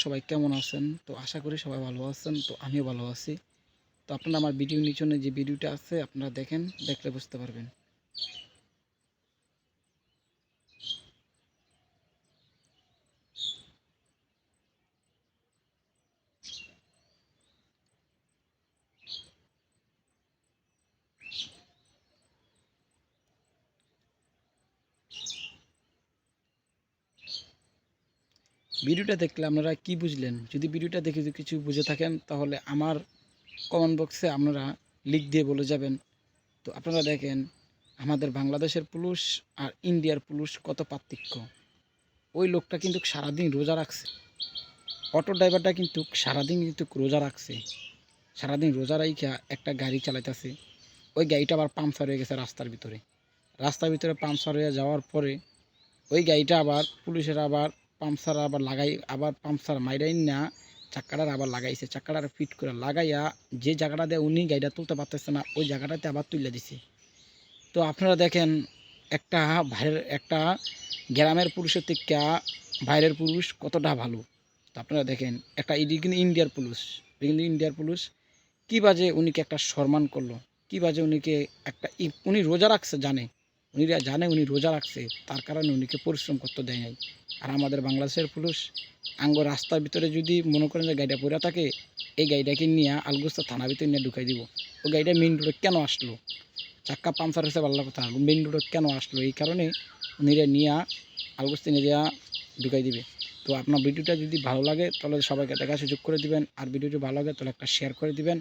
সবাই কেমন আছেন? তো আশা করি সবাই ভালো আছেন। তো আমিও ভালো আছি। তো আপনারা আমার ভিডিও নিচনে যে ভিডিওটা আছে আপনারা দেখেন, দেখলে বুঝতে পারবেন। ভিডিওটা দেখলে আপনারা কি বুঝলেন? যদি ভিডিওটা দেখে যদি কিছু বুঝে থাকেন তাহলে আমার কমেন্ট বক্সে আপনারা লিখ দিয়ে বলে যাবেন। তো আপনারা দেখেন আমাদের বাংলাদেশের পুলিশ আর ইন্ডিয়ার পুলিশ কত পার্থক্য। ওই লোকটা কিন্তু সারাদিন রোজা রাখছে। অটো ড্রাইভারটা কিন্তু সারাদিন কিন্তু রোজা রাখছে। সারাদিন রোজা রাইখা একটা গাড়ি চালাইতেছে। ওই গাড়িটা আবার পাংচার হয়ে গেছে রাস্তার ভিতরে পাংচার হয়ে যাওয়ার পরে ওই গাড়িটা আবার পুলিশের আবার পাংচার আবার লাগাই আবার পাংচার মাইরাই না চাক্কাটার আবার লাগাইছে, চাক্কাটার ফিট করে লাগাইয়া যে জায়গাটা দিয়ে উনি গাড়িটা তুলতে পারতেছে না ওই জায়গাটাতে আবার তুলে দিছে। তো আপনারা দেখেন একটা গ্রামের পুরুষের থেকে বাইরের পুরুষ কতটা ভালো। তো আপনারা দেখেন একটা এটি কিন্তু ইন্ডিয়ার পুলিশ কী বাজে উনিকে একটা সম্মান করলো, কী বাজে উনিকে একটা উনি রোজা রাখছে জানে উনি রোজা রাখছে, তার কারণে উনিকে পরিশ্রম করতে দেয় নাই। আর আমাদের বাংলাদেশের পুলিশ রাস্তার ভিতরে যদি মনে করেন যে গাড়িটা পড়ে থাকে, এই গাড়িটাকে নিয়ে আলগুস্তা থানার ভিতরে নিয়ে ঢুকাই দিব। ওই গাড়িটা মেইন রোডে কেন আসলো? চাক্কা পাংচার হয়েছে ভালো কথা, মেইন রোডে কেন আসলো? এই কারণে উনিরা নিয়ে আলগুস্তা নিয়ে ঢুকাই দিবে। তো আপনার ভিডিওটা যদি ভালো লাগে তাহলে সবাইকে দেখার সুযোগ করে দিবেন, আর ভিডিওটি ভালো লাগে তাহলে একটা শেয়ার করে দিবেন।